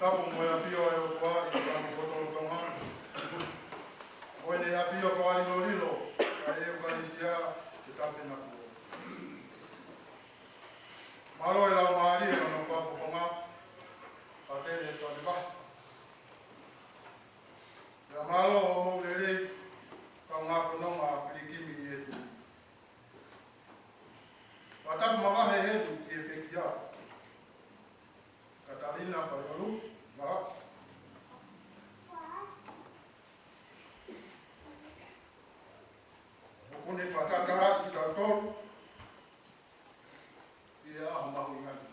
Tapu mo ya fio e o tua i tapu kotolo tonga. Oene ya fio kawali no lilo. Ka e o kaisia te tape na kua. Malo e lau maari e no papu konga. Ka tere e toa ni baha. Ya malo o mo lele. Ka ngā whanonga a whirikimi i e tu. Watapu mawahe he tu ki e peki a. Katarina whareolu. Maha. Okune whakakaha ki tau tolu. I e aho mahu ingani.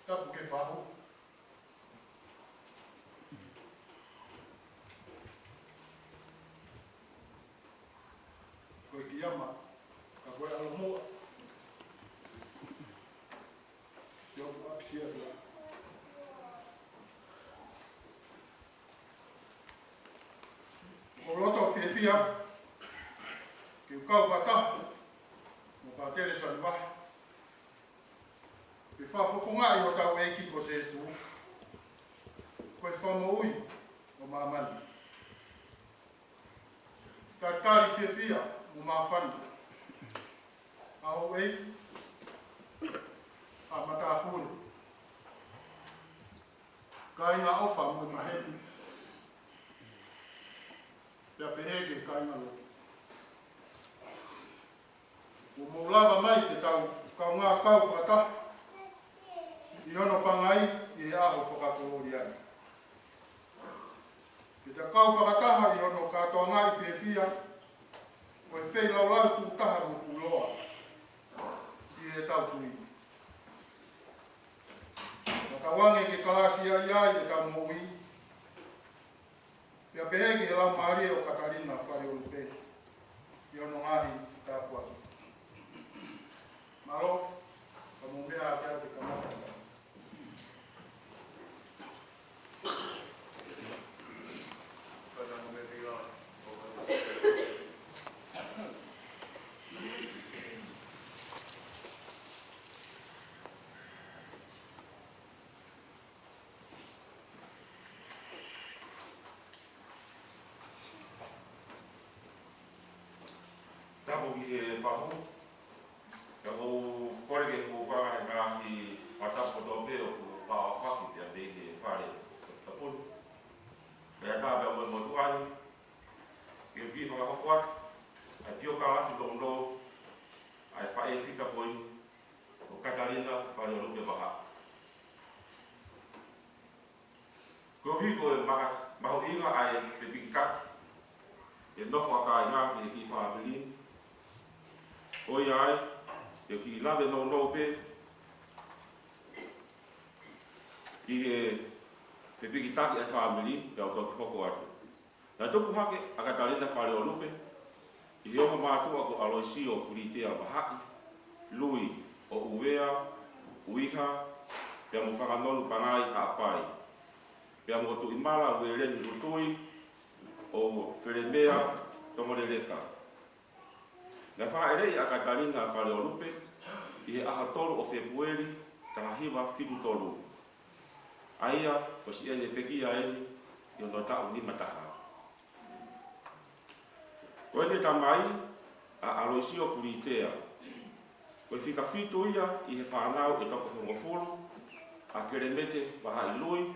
Tapu ke whahu. Koe ki ama. Ka koe alo mua. Yo apsia la. O loto whiawhia. Ki u kau whatahu. Mo ka tere sa ni baha. Pe whafofonga i o tau eiki ko te tu. Koe whamo ui o mamani. Ka tari whiawhia o mawhani. Aho eiki. A matahuri. Ka ina ofa mo i mahetu. Pea pehege ka ina lo. O moulava mai te tau ngā kau whatahu. I ono pangai i aho whakakohori ai. Ke te kau whakataha i ono katoa ngāi whiawhia, koe whei laulau tū taha mo kuloa. I e tau tui. Wakawange ke kalasia i ai e tau moui. Pea pehege e lau maari o Katarina whareolu pe. I ono ngahi tāpua. Maro, ka mumea a te kamata. Tapu ki e pahu. Ka o koreke ko whanga ngā ki atapo tō peo ko pāo whaki te a te whare tapuru. Mea tā pia moe motu ani. Ki o ki whakahoko atu. Ai tio ka lafi tō ndo. Ai whae whika poi. O Katarina whare o rupe waha. Ko hiko e maho inga ai te pikikaki. E nofo a ka i ngā ki e ki whaapelini. Oi ai, e ki lawe no no pe. Ki e te pikitaki e whaamili, e au tau hoko atu. Nā tuku hake, a Katarina whare o lupe, i heoma mātua ko Aloisio Kuritea Wahaki, Lui o Uwea, Uiha, pia mo whakanonu pangai haapai. Pia mo tu imala ueleni utui, o Wheremea Tomoreleka. Ngā whaerei a Katarina whare o lupe, i he aha tolu o Februari, tahahiwa whitu tolu. Aia, o si ene peki a eni, i ono tau ni mataha. Koe te tamai, a Aloisio Kuritea. Koe whika whitu ia, i he whanau e toko hongofuru, a Keremete waha i lui,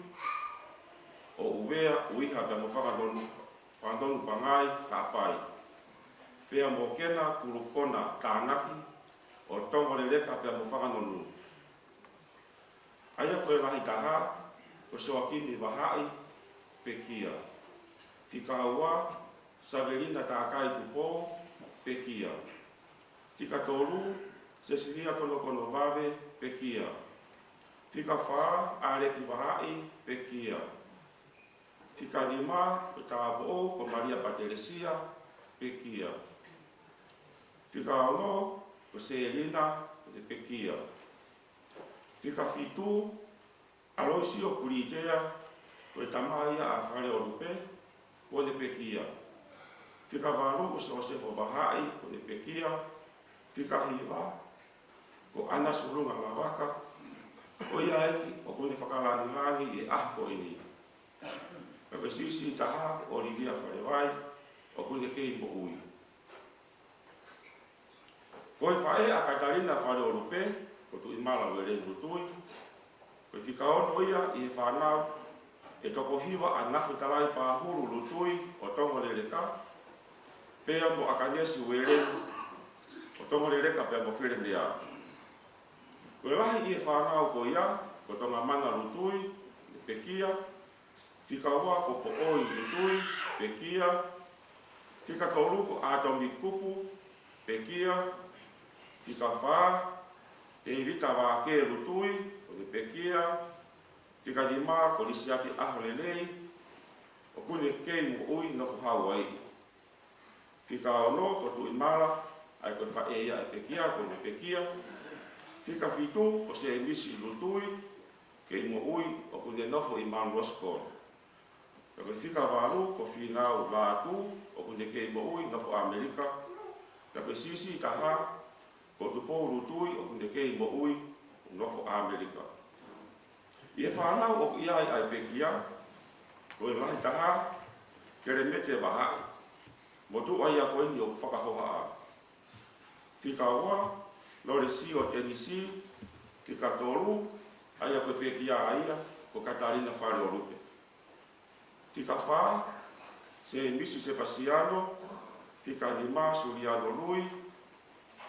o Uwea, Uiha, pia mo whakandonu pangai, haapai. Pea mo kena kurukona tānaki o Tomoreleka pea mo whakanonu. Aia koe ngahi taha o Soakini Wahai pekia. Whika aua Saverina tākai tupo pekia. Whika toru Cecilia Konokono Vave pekia. Whika wha Areki Wahai pekia. Whika lima o Tāpo ko Maria Pateresia pekia. Whika alo o Selina o te pekia. Whika whitu Aloisio Kuritea o e tamaia a whare o lupe o te pekia. Whika waru o Sosefo Wahai o te pekia. Whika hiwa ko ana surunga ngā waka, o ia eki o kone whakalangi e ahko e ni. Ka sisi taha o rigia wharewai, o kone kei mo ui. Koe whae a Katarina whare o rupe, ko tu imala o ere rutui, koe whikaono ia i he whanau, e toko hiwa a nafu talai pāhuru rutui o tongo le reka, pea mo akanesi o ere, o tongo le reka pea mo whire nea. Koe lahi i he whanau ko ia, ko tonga mana rutui, pekia, whikaoa ko po oi rutui, pekia, whikatoru ko atomi kupu, pekia, whikawha, e rita wā ke rutui, o le pekia, whikadima ko lisiati aho lelei, o kune kei mo ui no whahau ai. Whikaono ko tu imala, ai koe whae ia e pekia, ko le pekia, whikawhitu ko se emisi rutui, kei mo ui o kune nofo i Mount Roscoe. Ka koe whikawaru ko whinau vātu, o kune kei mo ui nofo Amerika, ka koe sisi taha, ko tu pou rutui o kune kei mo ui nofo Amerika. I e whanau o ia ai pekia, ko e lahi taha, kere mete wahai. Mo tu ai a koe ni o whakahoha a. Whikaoa, lore si o Tennessee, whikatoru, ai a koe pekia aia, ko Katarina whare o rupe. Whikawha, se misi Sebastiano, whikanima Suriano Lui,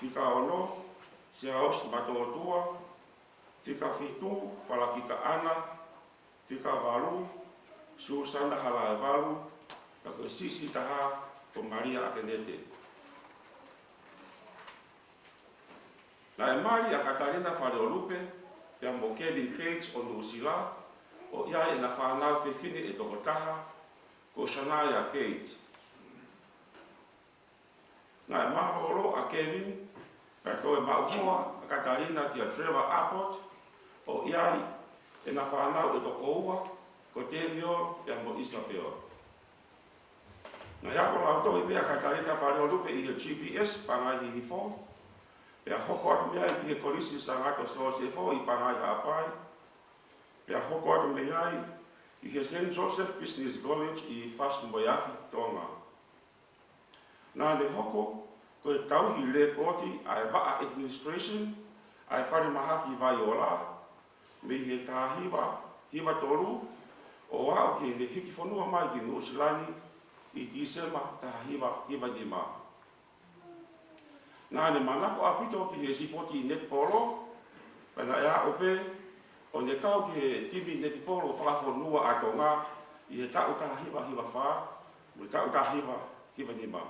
whikaono, se aos matotua, whikawhitu, whalakika ana, whikawaru, Susana Halaewaru, ka koe sisi taha ko Maria Akenete. Na e mari a Katarina whare o rupe, pea mo Kevin Cates o Nusila, o ia e na whanau whiwhine e toko taha, ko Shania Cates. Na e mahoro a Kevin, ka koe maukua a Katarina ki a Trevor Abbott, o ia e na whanau e toko ua, ko Daniel e mo Isabel. Na iako lauto i mea Katarina whare o rupe i a GPS, pangai hi fo, pea hoko atu mea i he kolisi sa ngato so se fo i pangai hapai, pea hoko atu mea i he St. Joseph Business College i Whasmboiafi Tonga. Nā le hoko, ko e tauhi le koti ai waa administration, ai whare mahaki vai o la, me he tāhiwa, hiwa toru, o wao ke le hiki whanua mai ki Nusilani i Disema tāhiwa hiwa dima. Nā ne manako apito ki he sipoti net polo, pena ea ope, o ne kau ki he timi net polo whakawhanua a tonga, i he tau tāhiwa hiwa wha, mo tau tāhiwa hiwa dima.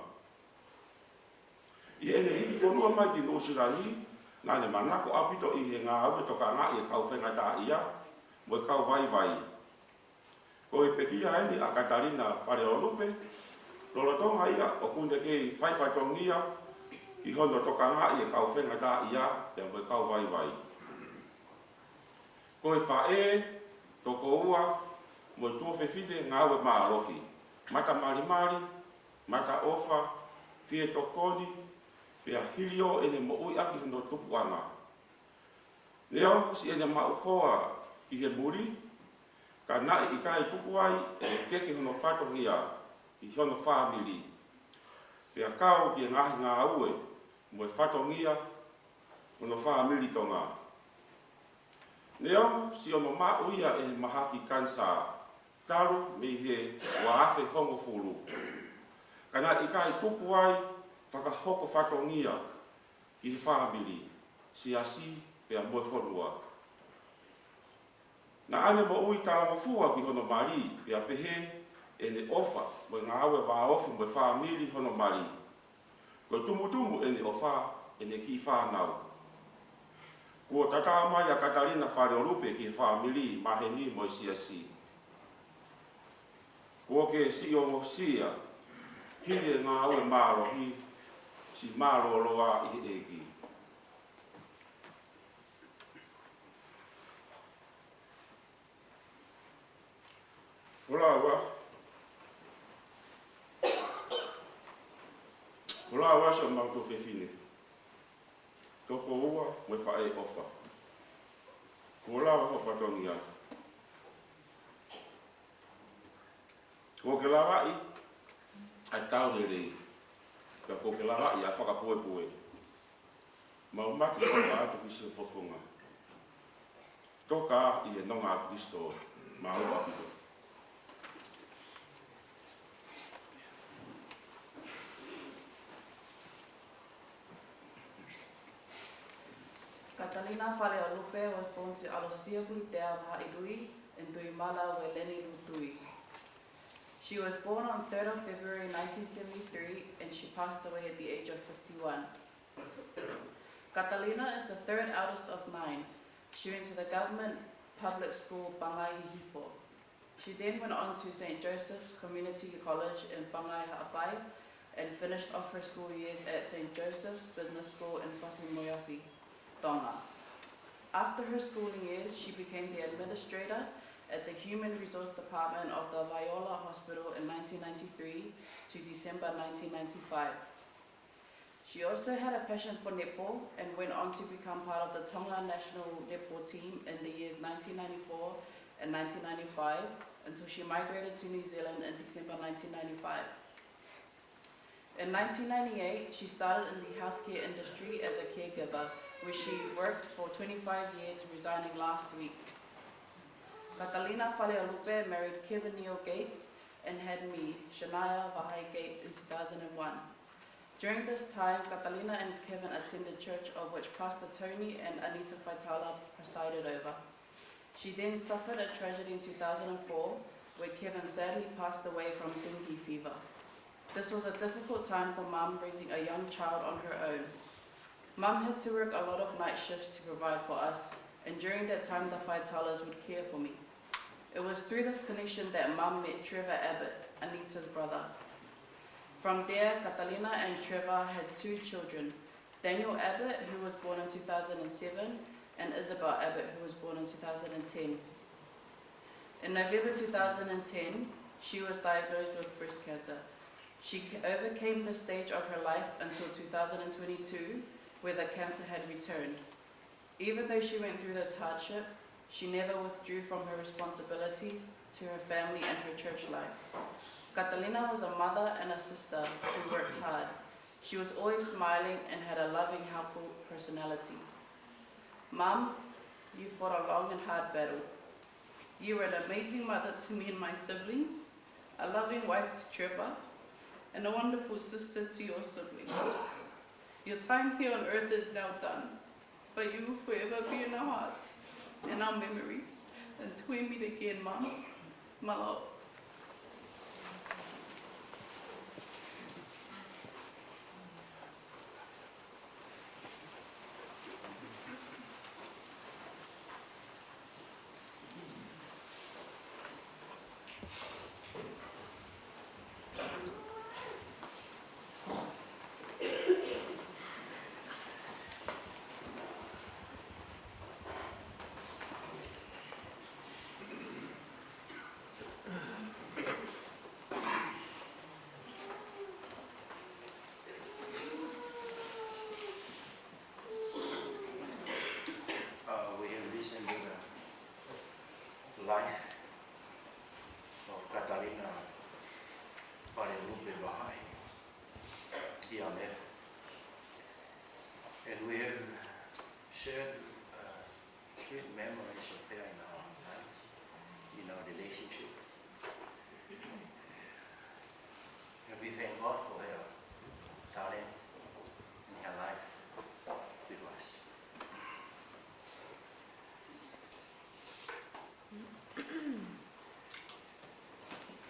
I ene hiki whanua mai ki Nusilani, nā ne manako apito i he ngā aue toka ngā i e kau whenga tā ia, mo e kau vai vai. Ko e pekia eni a Katarina whare o rupe, lorotonga ia o kune kei whaiwhaitongia, ki hono toka ngā i e kau whenga tā ia, te mo e kau vai vai. Ko e whae, toko ua, mo e tua whewhite ngā ue maa rohi. Mata mari mari, mata ofa, fie tokoni, pea hilio ene mo ui aki hono tupu anga. Leo, si ene mau hoa ki he muri, ka nai i kai tupu ai e teke hono whatongia i hono whamiri. Pea kao ki e ngahi ngā ue, mo e whatongia hono whamiri tonga. Leo, si ono mau ia e mahaki kansa, taru me he waafe hongo furu. Ka nai i kai tupu ai, whakahoko whatongia i he whamiri, si asi pea moe whanua. Na ane mo ui tāma fua ki hono mari, pea pehe e ne ofa, mo ngā aue wā ofi mo whamiri hono mari. Ko tumutumu e ne ofa, e ne ki whanau. Kua tata mai a Katarina whare o rupe ki he whamiri maheni mo si asi. Kua ke si o mo sia, hine ngā aue mārohi, si māro roa i eki. Ora wa so mau to fefine. Toko ua, mo whae ofa. Ko lawa ho whatongi atu. Ko ke lawa I, ai tau re rei. Ka ko ke lawa I, a whakapoe poe. Mau maki toka atu ki se whofunga. Toka I e nonga a Kristo, ma ua pito. Catalina Faleolupe was born to Alosia Kulitea Vahaidui in Tuimala, Weleni Lutui. She was born on 3rd of February 1973 and she passed away at the age of 51. Catalina is the third eldest of 9. She went to the government public school Bangai Hifo. She then went on to St. Joseph's Community College in Bangai Ha'apai and finished off her school years at St. Joseph's Business School in Whasimoiapi, Tonga. After her schooling years, she became the administrator at the Human Resource Department of the Viola Hospital in 1993 to December 1995. She also had a passion for netball and went on to become part of the Tonga national netball team in the years 1994 and 1995 until she migrated to New Zealand in December 1995. In 1998, she started in the healthcare industry as a caregiver, where she worked for 25 years, resigning last week. Catalina Faleolupe married Kevin Neil Gates and had me, Shania Vahai Gates, in 2001. During this time, Catalina and Kevin attended church, of which Pastor Tony and Anita Faitala presided over. She then suffered a tragedy in 2004, where Kevin sadly passed away from dengue fever. This was a difficult time for Mum raising a young child on her own. Mum had to work a lot of night shifts to provide for us, and during that time the Faitalas would care for me. It was through this connection that Mum met Trevor Abbott, Anita's brother. From there, Catalina and Trevor had 2 children, Daniel Abbott, who was born in 2007, and Isabel Abbott, who was born in 2010. In November 2010, she was diagnosed with breast cancer. She overcame this stage of her life until 2022, where the cancer had returned. Even though she went through this hardship, she never withdrew from her responsibilities to her family and her church life. Catalina was a mother and a sister who worked hard. She was always smiling and had a loving, helpful personality. Mum, you fought a long and hard battle. You were an amazing mother to me and my siblings, a loving wife to Trevor, and a wonderful sister to your siblings. Your time here on earth is now done, but you will forever be in our hearts and our memories. Until we meet again, Mum. Malo. Life of Catalina Faleolupe Vahai, TMF. And we have shared sweet memories of her in our life, in our relationship. And we thank God for her talent in her life with us.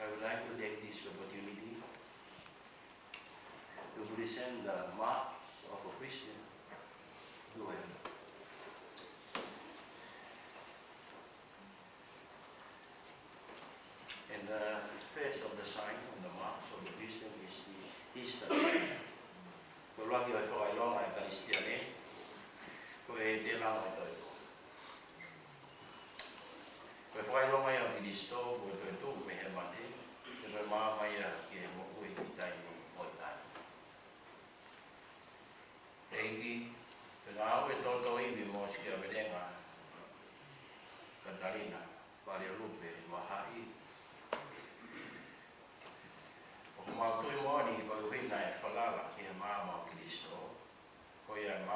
I would like to take this opportunity to present the marks of a Christian to her. And the first of the sign on the marks of the Christian is the Easter. So lucky I thought I long I can still in. So I did not like that. But why long I have this store with the two may have money, and my mama came away with time all time. Thank you.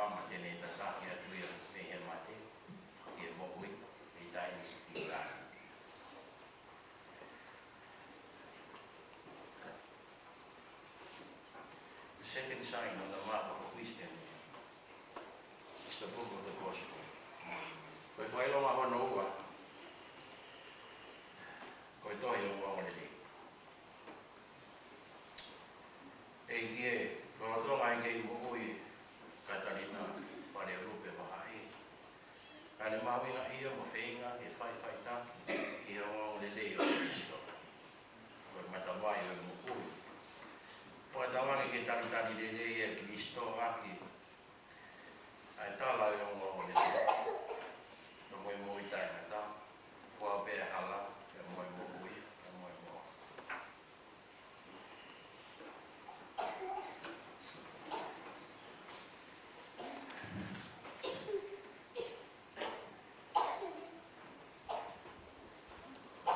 mama tene tata kia tuia me he mate, kia mokui, e taini, i rani. The second sign on the map of a Christian is the book of the Gospel. Koe whailonga hono ua, koe tohi o ua ngore li. E kie, lono tonga i kei mokui, Katarina, pare rupe wahai. Ane mawina ia mo whenga e whai taki ki a ngore li o Kristo. Koe matawai o mokui. Koe tawangi ke tari le e Kristo aki. Ai tala o ngore li. No moi moi tai hata. Kua pe hala, e moi mokui, e moi mo.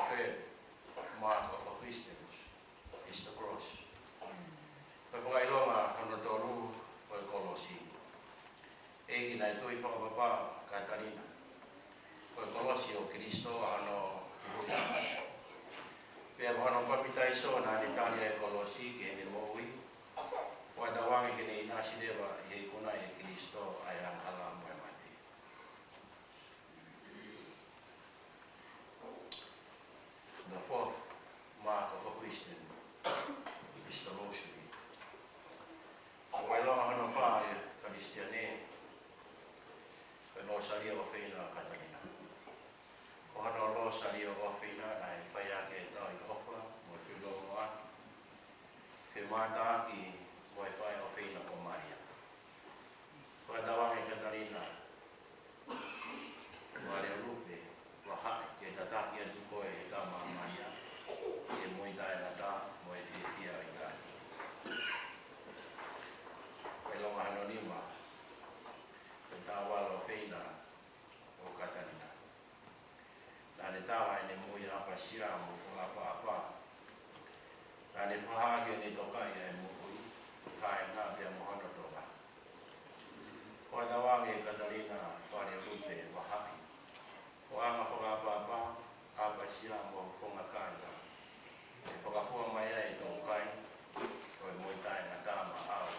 Third mark of a Christian is the cross. Koe whailonga hono toru koe kolosi. Eki nai tui whakapapa Katarina. Koe kolosi o Kristo ano uhuta. Pea mohono papita iso na ni talia e kolosi ke ne moui. Koe tawangi ke ne inasi dewa i kuna e Kristo ai ang hala moe mati. The fourth mark of a Christian is the rosary. Whailonga hono whae Kristiane, koe no salia o whina Katarina. Ko hono lo salia o whina na e whai ake e tau i ofa, mo e whilongo aki. He mata aki mo e whai o whina ko Maria. Koe tawangi Katarina, Maria Lupe, wahai, ke tataki atu koe e tama Maria. E moi tae nata, mo e whiwhia i tani. Longa anonima, tentang walau feina o Katarina. Nane tawa ene mui apa siamu o apa-apa. Nane whahage ni tokai e mui, kai ngā pia mohono toka. Koa tawange Katarina whare rupe wahaki. Koa anga whakapa-apa, apa siamu o whongakainga. E whakapua mai e tokai, koe mui tai na tama au.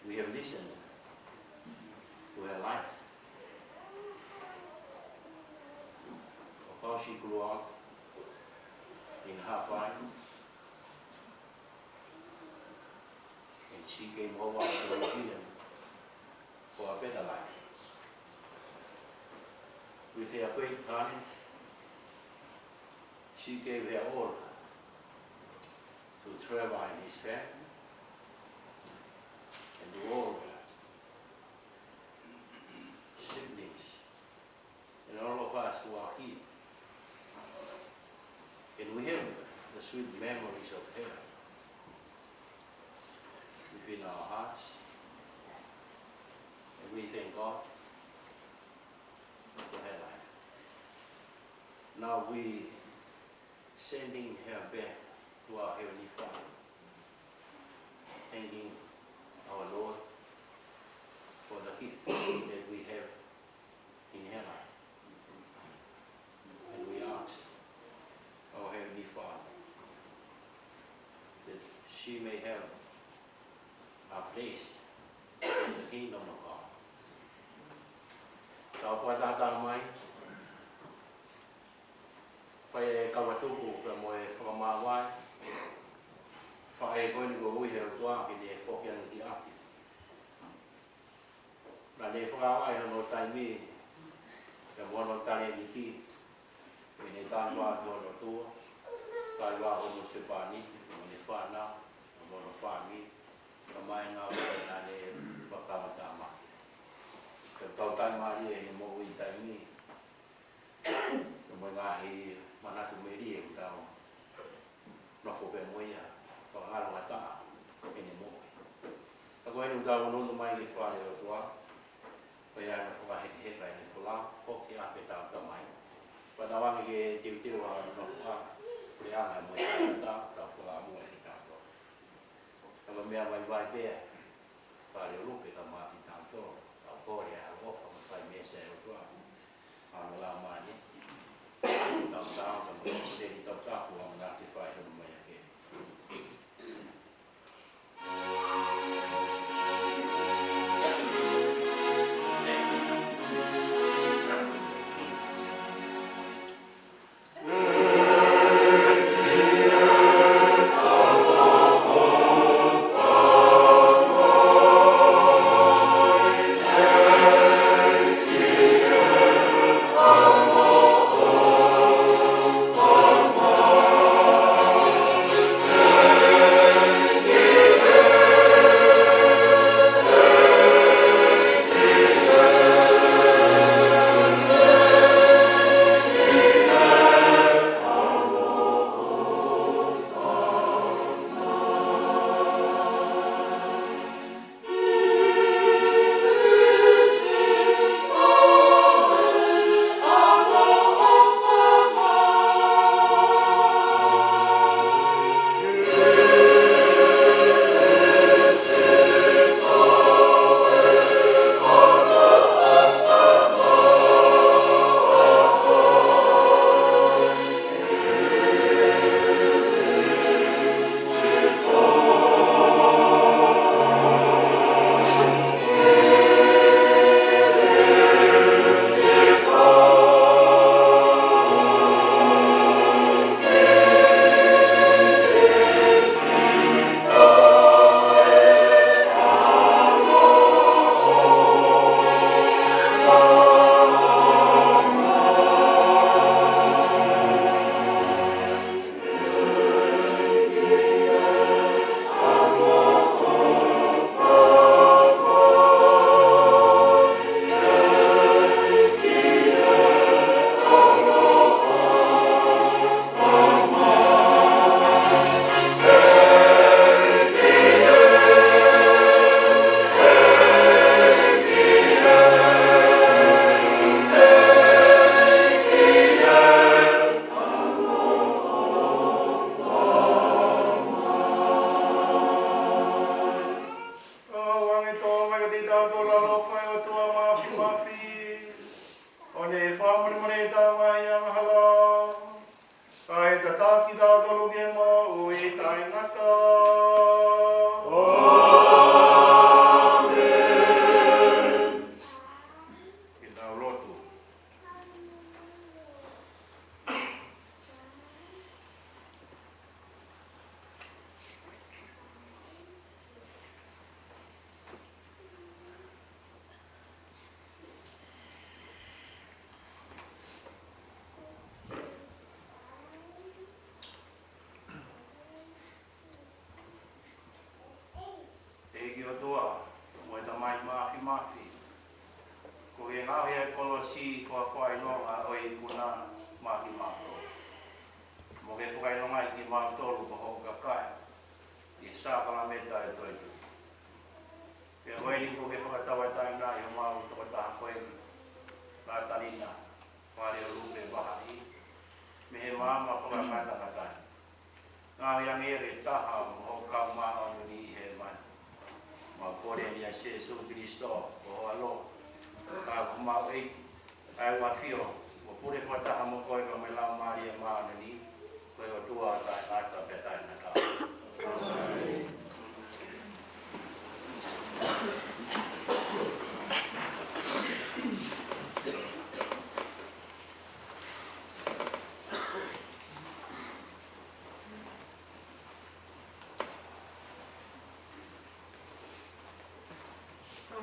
We have listened to her life, of how she grew up in Hawaii, and she came over to New Zealand for a better life. With her great talent, she gave her all to travel in his family and to all siblings and all of us who are here. And we have the sweet memories of her within our hearts. And we thank God for her life. Now we sending her back to our Heavenly Father, thanking our Lord for the gift that we have in her life. And we ask our Heavenly Father that she may have a place in the kingdom of God, ane whakawai hono taimi, e mono tane ni ki, e ne tātua ki hono tua, tātua hono se pāni, ne whāna, mono whāmi, ka mai ngā wai nane whakamatama. Ka tau tai maari e ne mo i taimi, no mo ngahi manatu meri e tau, no whope moia, ka ngaro ngataa, e ne mo. Ka koe nu tau nunu mai le whare o tua, ko ia na whakaheti he rai ne kula, hoki a pe tau tamai. Panawangi ke tiru ha no ha, le anga mo ia ta ta kula mo e ta to. Ka mea mai vai pe, whare o lupe ka ma ti tau to, ka ko ia ho ka mai me se o tua. Ana la mani. Tau tau ka mo se ni tau ta ko na ti fai no mai ke.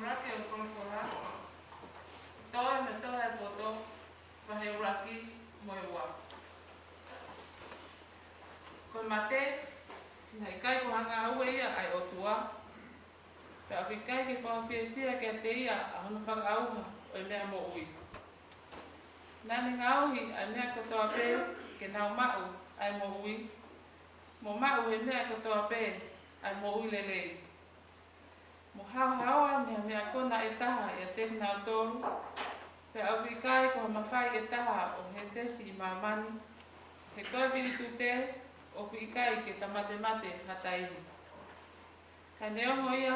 Raquel, ¿cómo fue? toi me toi poto wahe uraki moe wa. Ko mate na ikai ko hanga aue ia ai o tua. Pe aki kai ke whawhiawhia ke te ia a hono whakauha o i mea mo ui. Nani ngauhi ai mea katoa pē ke nau mau ai mo ui. Mo mau he mea katoa pē ai mo ui lelei. Mo hau mea kona e taha i a te nau tōru. Pe au ki kai ko mawhai e taha o he tesi i mamani. He koe piri tu te o ki kai ke tamate mate hataihi. Ka neongo ia,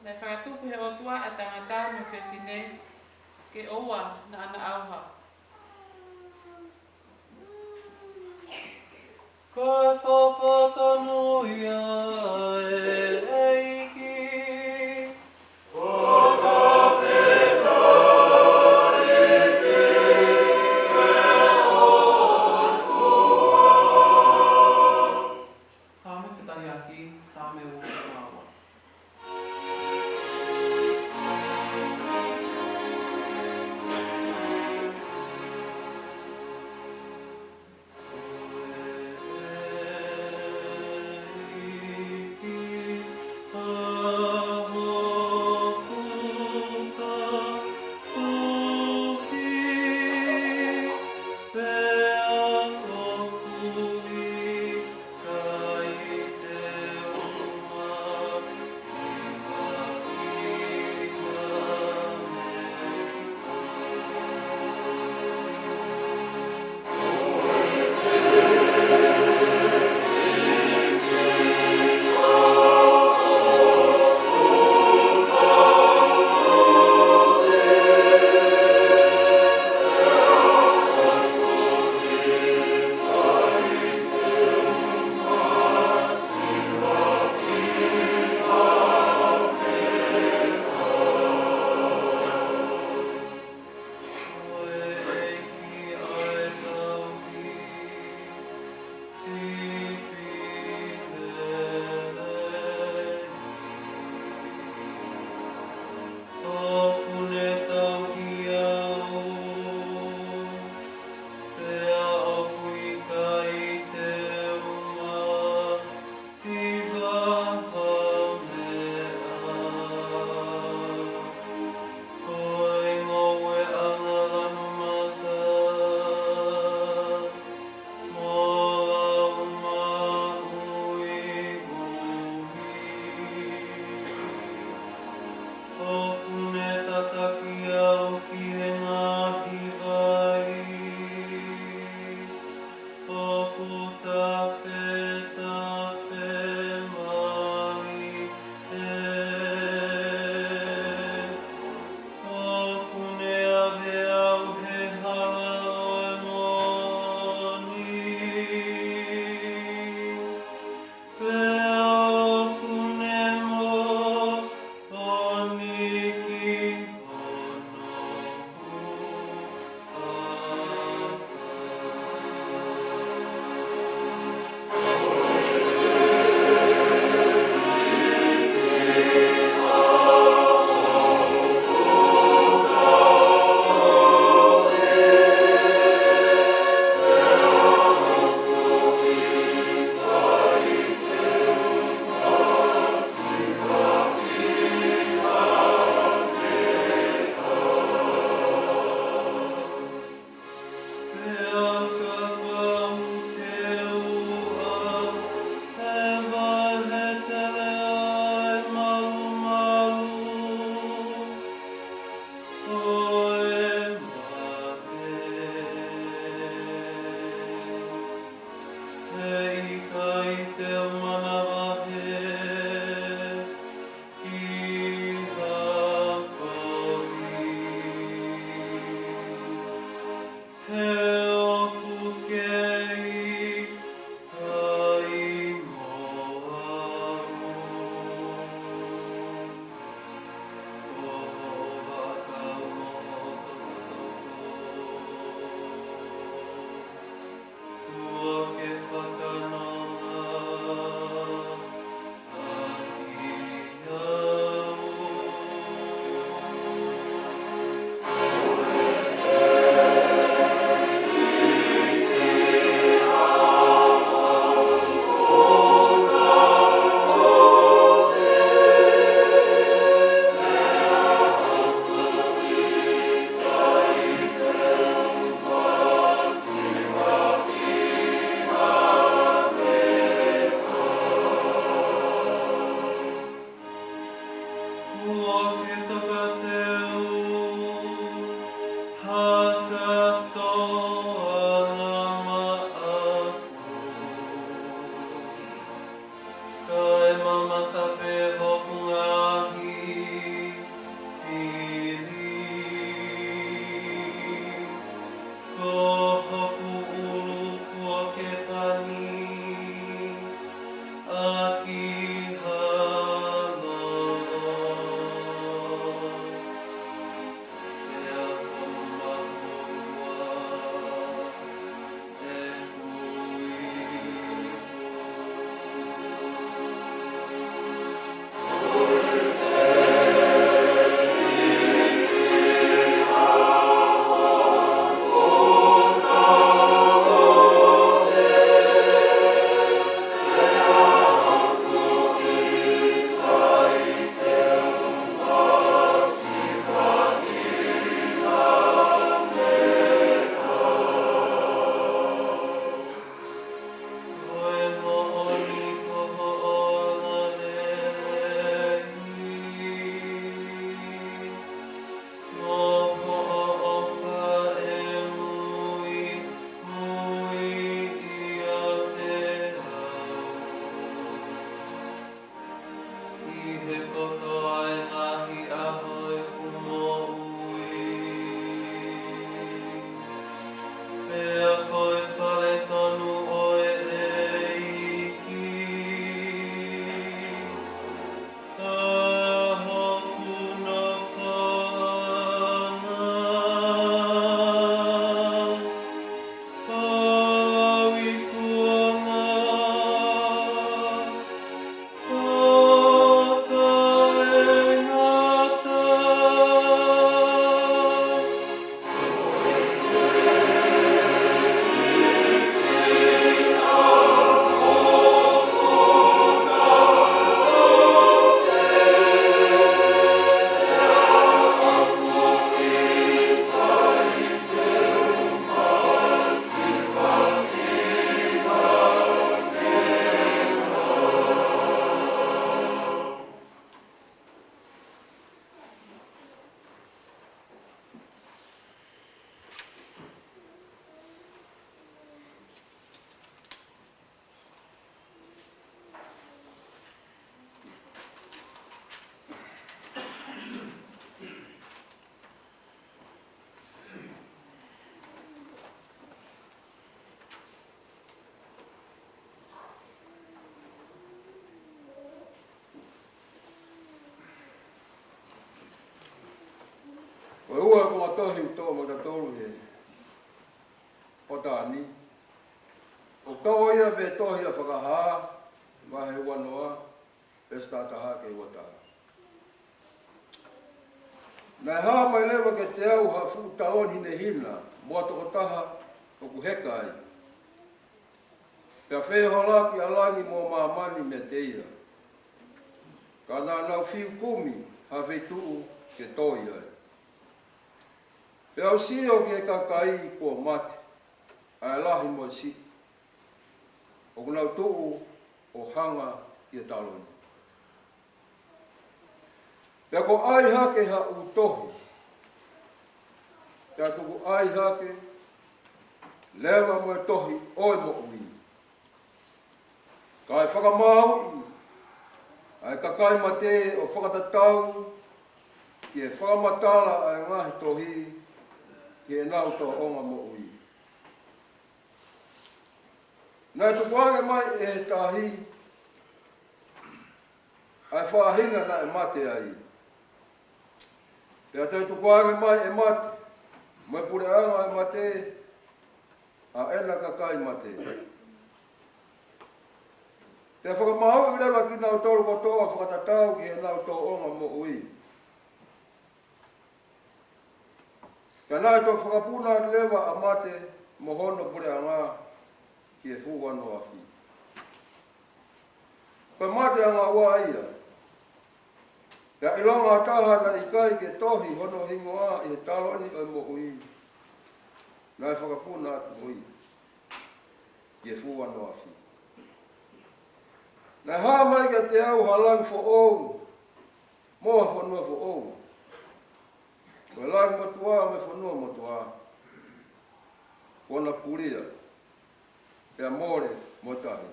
nei whakatupu he o tua a tangata me whewhine ke oua na ana auha. Koe whawhatanu ia eiki. Same Fitariaki, Same Umawa. O ua ko atohi to mo ta tolu he. O tani. O tau ia be tohi a whakaha, ma he wanoa, e stataha ke wata. Nai haa mai lewa ke te au ha fu taon hine hina, mua toko taha o ku heka ai. Pea wheho laki alangi mo maamani me te ia. Ka nā nau whiu kumi ha whetuu ke toi ai. Pea o sio ke kakai kua mate, ai lahi mo si. O kunau tuu o hanga i a taloni. Pea ko ai hake ha utohi. Pea tuku ai hake, lewa mo e tohi oi mo ui. Ka e whakamau i, ai kakai mate o whakatatau, ki e whakamatala ai ngahi tohi, ki e nau tō onga mo ui. Nai tukuange mai e he tahi, ai whahinga na e mate ai. Pea te tukuange mai e mate, mai pure anga e mate, a ena kakai mate. Te whakamahau i lewa ki nau tolu kotoa whakatatau ki he nau tō onga mo ui. Pea nai tō whakapuna lewa a mate mo hono pure anga ki e fuwano a fi. Pea mate anga ua ia. Pea ilonga taha na ikai ke tohi hono hingoa i he taloni o mo ui. Nai whakapuna atu ui. Ki e fuwano a fi. Nai haa mai ka te au halang fo ou, moa whanua fo ou. Koe lang motua me whanua motua. Kona puria, pea more motahi.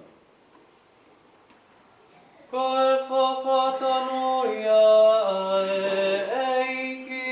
Koe whakatano ia e eiki.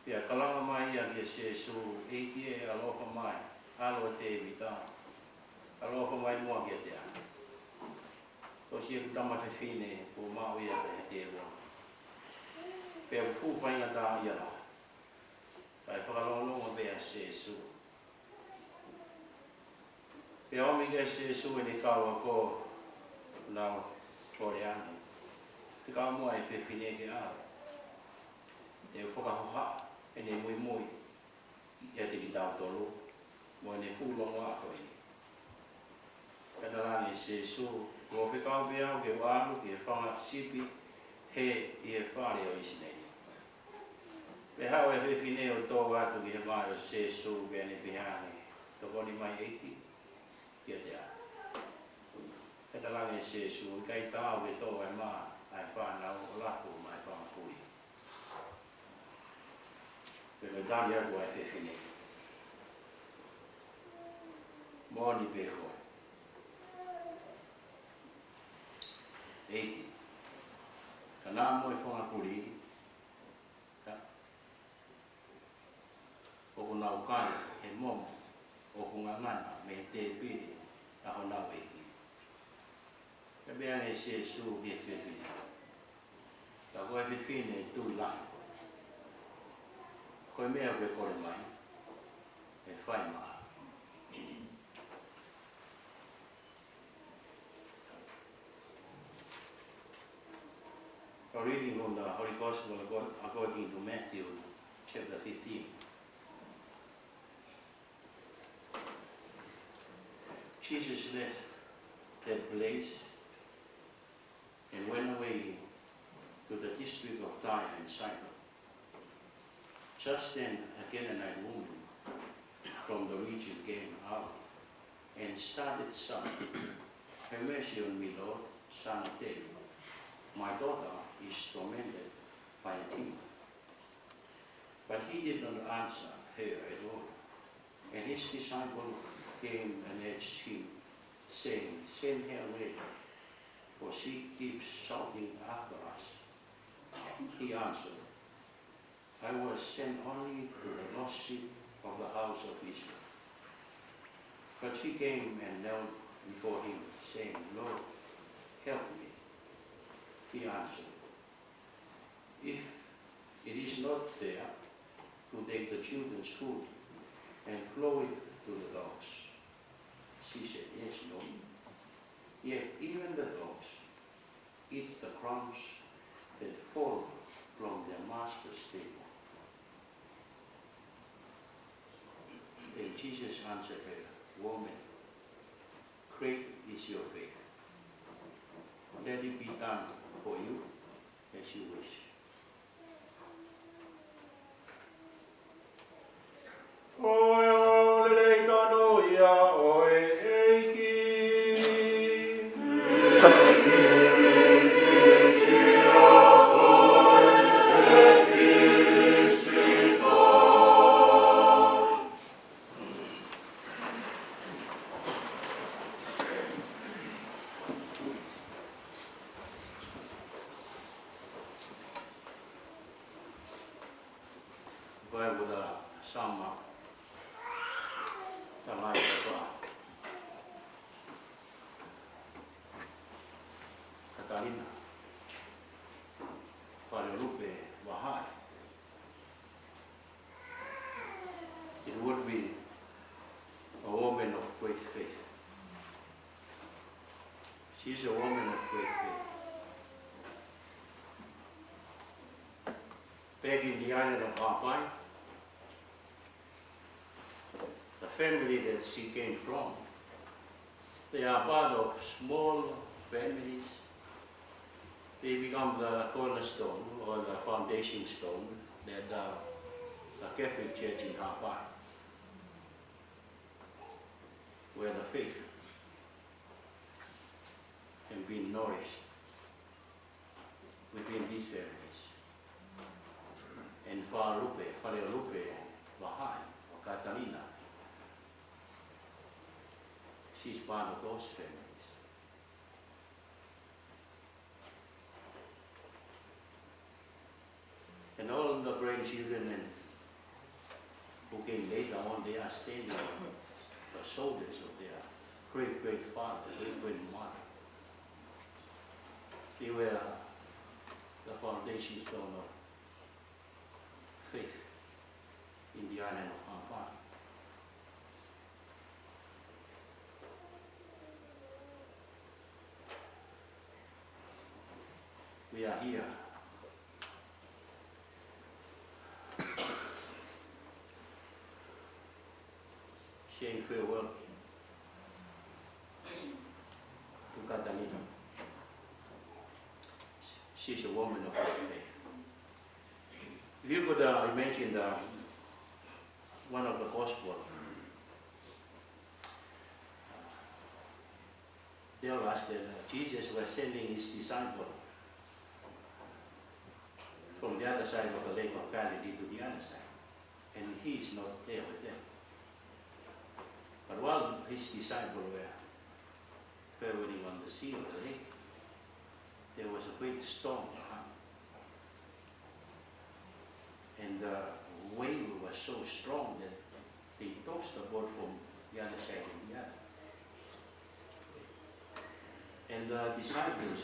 Pia kalanga mai a ke se su e aloha mai, alo te vita, aloha mai mua ke te a. chia tama fe fine po ma ia te wo. Pe fu fa ia ta ia la. Pai fa lo lo mo be se su. Pe o mi ga se su ni ka wa ko na koreani. Te ka mo ai fe fine ke a. E fo ka ho ha e ne moi moi. Ia te ki tau tolu. Mo ne fu lo wa ko ni. Kada la ni se su ko fe ka be au ke wa lu ke fa sipi he e fa le o isine. Pe hau e whiwhine o tō wātu ki he mai o se su bene pihane. Tō koni mai eiti, kia te a. E talange se su, kai tāu e tō e mā, ai whānau o laku mai whāmpuri. Pe me tāli aku ai whiwhine. Mōni pe hoa. Eiti. Ka nā moe whāmpuri, o kuna ukai he momo o kuna ngana me te piri a hona weki. Ka bea ne se su he whiwhine. Ka koe whiwhine tui lahi koe. Koe mea koe kore mai, e whai maa. A reading from the Holy Gospel according to Matthew chapter 15. Jesus left that place and went away to the district of Tyre and Sidon. Just then a Canaanite woman from the region came out and started sobbing, "Have mercy on me, Lord, son of David. My daughter is tormented by a demon." But he did not answer her at all. And his disciples came and urged him, saying, "Send her away, for she keeps shouting after us." He answered, "I was sent only to the lost sheep of the house of Israel." But she came and knelt before him, saying, "Lord, help me." He answered, "If it is not fair to take the children's food and throw it to the dogs." She said, "Yes, Lord. Yet even the dogs eat the crumbs that fall from their master's table." Then Jesus answered her, "Woman, great is your faith. Let it be done for you as you wish." Oe le tano ia oe eiki. Vai muda sama. Tamai apa? Katarina. Guadalupe Wahai. It would be a woman of great faith. She's a woman of great faith. Back in the island of Hawaii, the family that she came from, they are part of small families. They become the cornerstone or the foundation stone that the Catholic Church in Hawaii, where the faith can be nourished within these families. And Whaleolupe Wahai, or Katarina, she's part of those families. And all the grandchildren and who came later on, they are standing on the shoulders of their great-great-father, great-grandmother. They were the foundation stone of faith in the island of Hong Kong. We are here saying farewell to Catalina. She's a woman of faith. If you could imagine one of the gospel, tell us that Jesus was sending his disciples from the other side of the lake of Galilee to the other side, and he is not there with them. But while his disciples were traveling on the sea of the lake, there was a great storm to come. And the wave was so strong that they tossed the boat from the other side to the other. And the disciples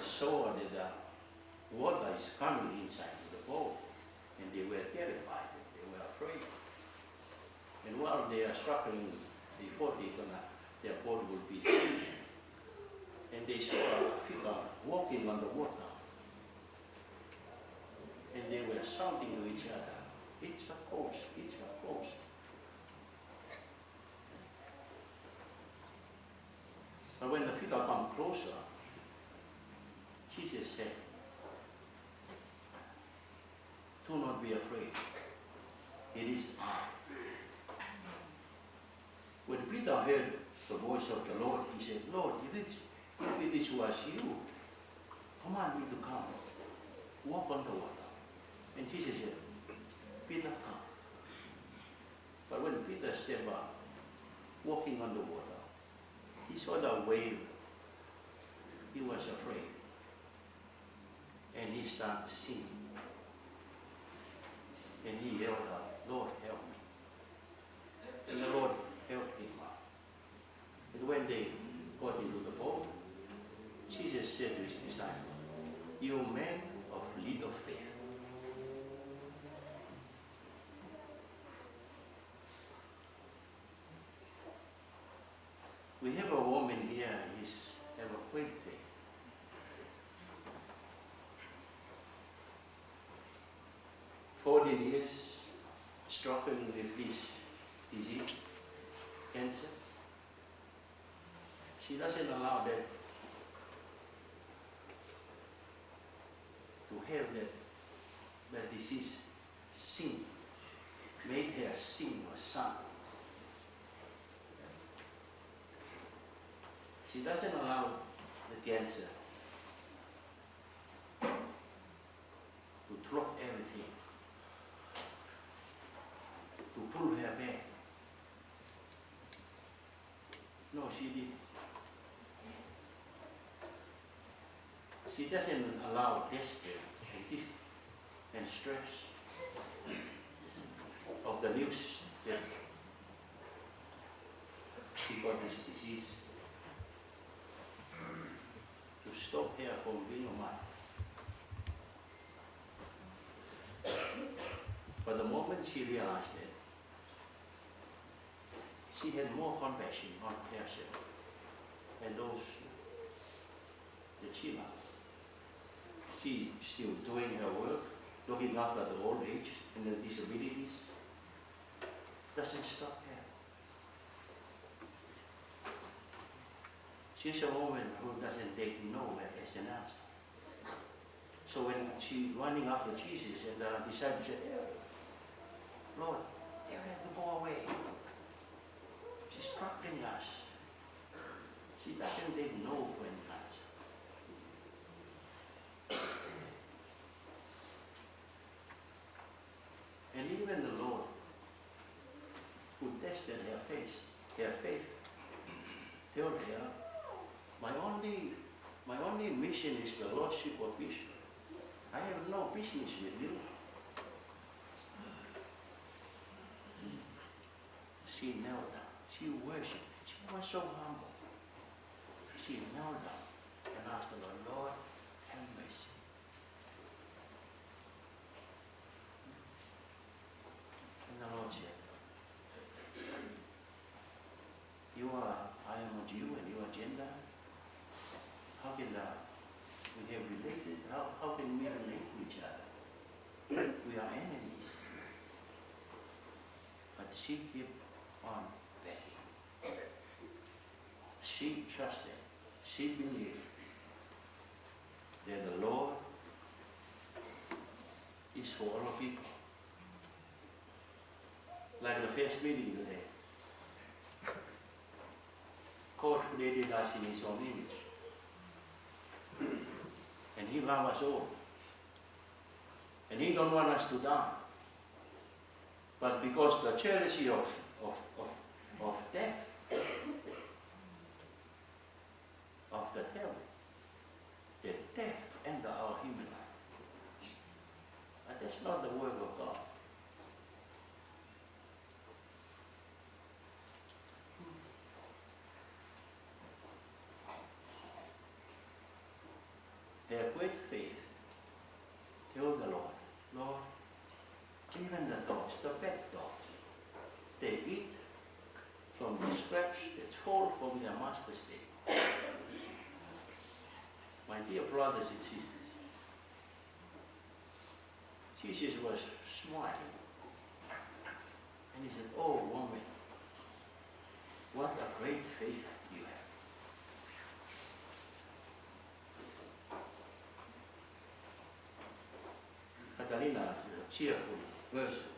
saw that the water is coming inside the boat, and they were terrified, they were afraid. And while they are struggling, they thought their boat would be sinking. And they saw a figure walking on the water. And they were shouting to each other, "It's a ghost, it's a ghost." But when the figure came closer, Jesus said, "Do not be afraid. It is I." When Peter heard the voice of the Lord, he said, "Lord, if it was you, command me to come, walk on the water." And Jesus said, "Peter, come." But when Peter stepped up, walking on the water, he saw the wave. He was afraid. And he started to sink. And he yelled out, "Lord, help me." And the Lord helped him out. And when they got into the boat, Jesus said to his disciples, "You men of little faith." We have a woman here who has a great faith. For 14 years struggling with this disease, cancer. She doesn't allow that to have that disease sin, made her sin or son. She doesn't allow the cancer to drop everything, to pull her back. No, she didn't. She doesn't allow despair and stress of the news that she got this disease to stop her from being a mother. But the moment she realized that, she had more compassion on herself and those that she loved. She still doing her work, looking after the old age and the disabilities. Doesn't stop her. She's a woman who doesn't take no as an answer. So when she running after Jesus and the disciples said, "Lord, they have to go away. She's troubling us." She doesn't take no for an answer. And even the Lord, who tested her faith, told her, my only mission is the Lordship of Israel. I have no business with you." She knelt down. She worshipped. She was so humble. She knelt down and ask the Lord, Lord, have mercy. And the Lord said, I am a Jew and you are Gentile. How can we have related? How can we relate to each other? We are enemies. But she kept on begging. She trusted. She believed that the Lord is for all people. Like the first meeting today. God created us in His own image. And He loves us all. And He don't want us to die. But because the jealousy of death, of the devil, the death enter our human life. But that's not the work of God. Their great faith told the Lord, Lord, even the dogs, the pet dogs, they eat from the scraps that fall from their master's table. My dear brothers and sisters, Jesus was smiling. And He said, oh woman, what a great faith you have. Catalina is a cheerful person.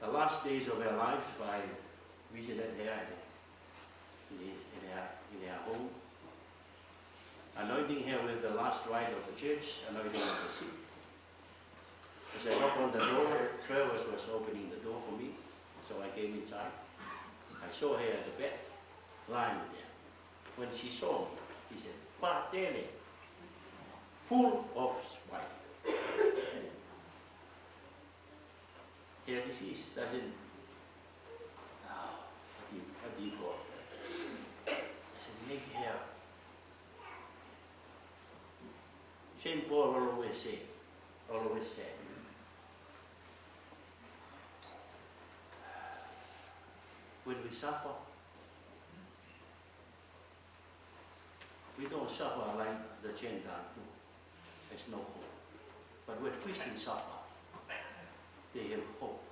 The last days of her life, I visited her in her home, anointing her with the last rite of the church, anointing of the sick. As I knocked on the door, Travis was opening the door for me, so I came inside. I saw her at the bed, lying there. When she saw me, she said, Partele, full of spite. Her disease doesn't, what do you call it? I said, make her. St. Paul always said, when we suffer, we don't suffer like the Gentile do. There's no hope. But when Christians suffer, they have hope.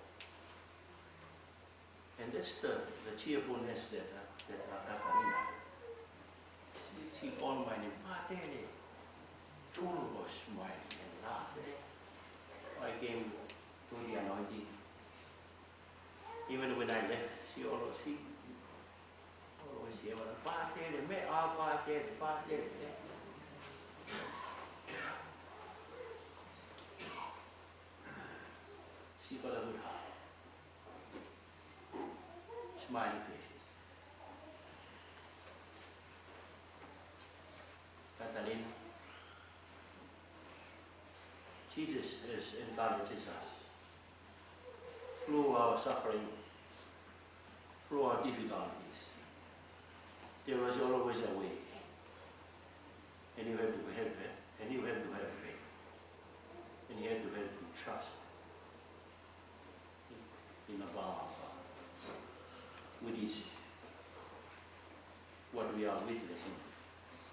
And that's the cheerfulness that Catalina. She called my name, Patele, full of smiling and laughing. I came to the anointing. Even when I left, she always said, Patele, me Patele. She got a good heart. Smiling faces. Catalina, Jesus encourages us through our suffering, through our difficulties. There was always a way. And you have to have it, and you have to have faith. And you have to have trust in the power of God, which is what we are witnessing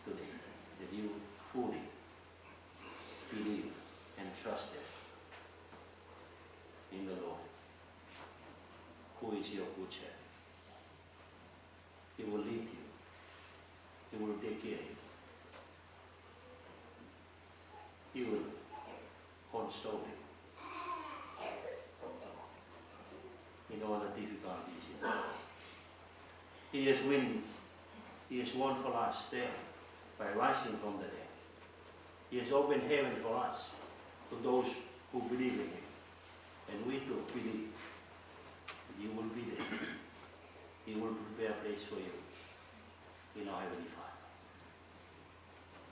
today, that you fully believe and trust in the Lord, who is your good shepherd. He will lead you. He will take care of you. He will console you in all the difficulties in life. He has won for us there by rising from the dead. He has opened heaven for us, to those who believe in Him. And we too believe that you will be there. He will prepare a place for you in our Heavenly Father.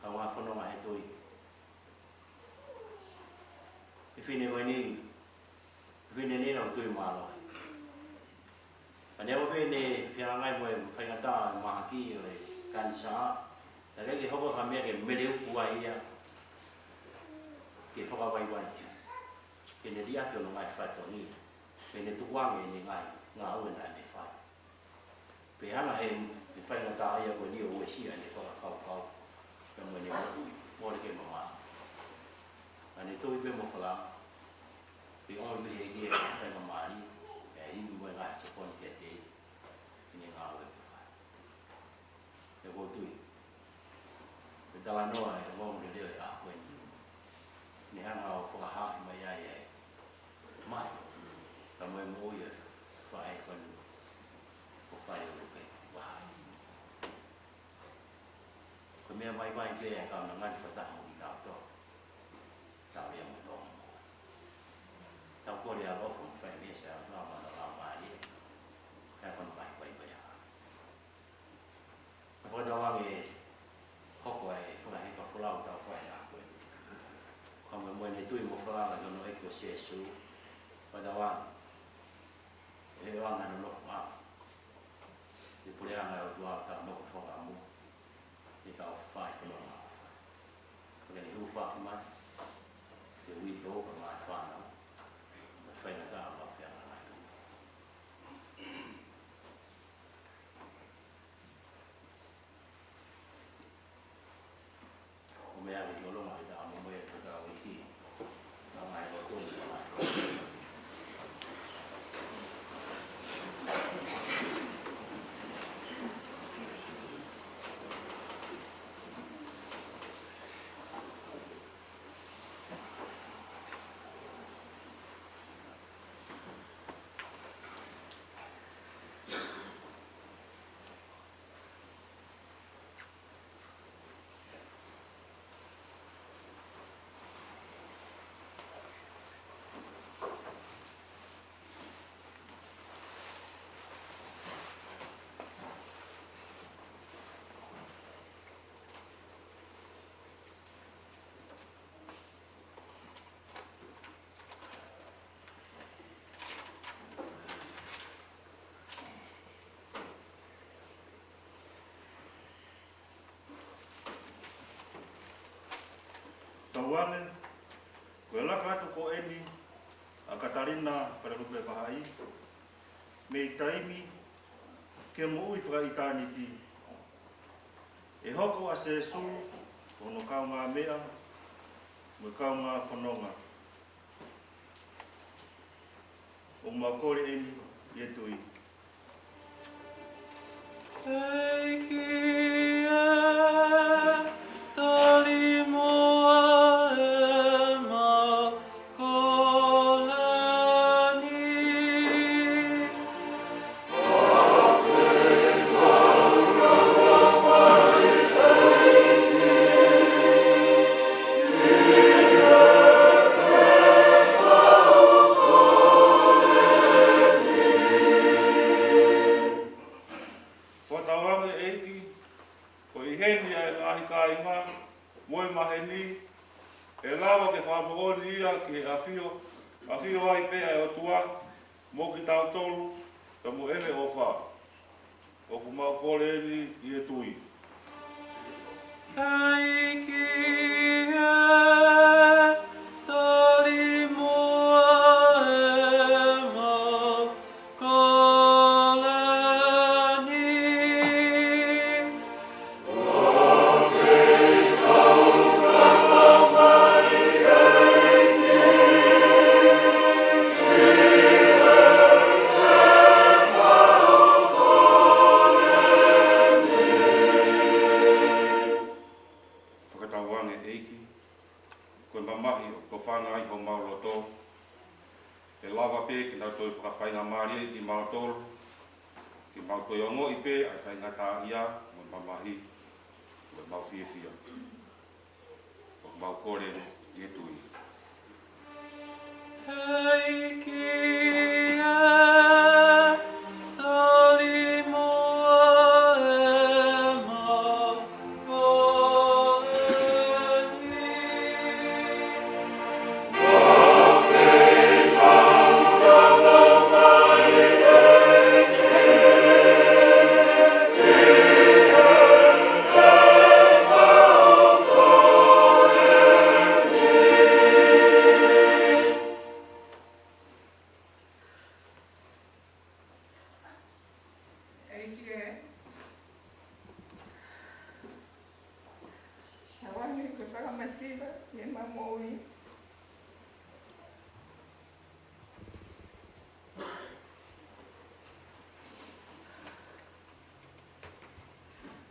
I want to know my doing. If you never knew, if you never knew, do my life. Ane o pene whia ngai moe whaingata mahaki o e kansa. Ta rege hoko ha mea ke meleu kua ia. Ke whakawaiwai ia. Ke ne ria ke ono ngai whaitoni. Ke ne tukuange ni ngai ngā uena ne whai. Pe hanga he whaingata ia koe ni o uesia ne whakakau. Ka moe ne mōre ke mama. Ane tui pe mo whala. Pe ono me he kia whainga maari. E imi moe ngai saponi ke te. Ni ngā ue pe whai. E ko tui. Pe tawa noa e mōmu re leo e a koe ni. Ni hanga o whakahahi mai ai e. Mai. Ka moe mo ia whae konu. Ko whae o rupe. Wahai. Ko mea mai mai pe e ka ngani whatahu i tau tō. Tau ia mo tō. Tau kore a rofu whae mesa a ngā mana rā mai. Ka konu mai wai wai a. Ka whakatawange hoko e whakaheka whulau tau whae a koe. Ka moe ne tui mo whalanga jono e ko sesu. Whakatawange. E wanga no loko a. Te pureanga o tua ta noko whaka amu. Te kau whae whanonga. Whakani hu whaki mai. Te ui tō ka mai whanau. Ma whaina tā a whawhianga mai tō. O mea ki olonga i tā mo moe whakau i ki. Nā mai o tōni ka mai. Tauane, koe laka atu ko eni, a Katarina para kupe pahai, me i taimi, ke mo ui whaka i tāni ki. E hoko a se su, ono kau ngā mea, mo kau ngā whanonga. O maukore eni, i e tui.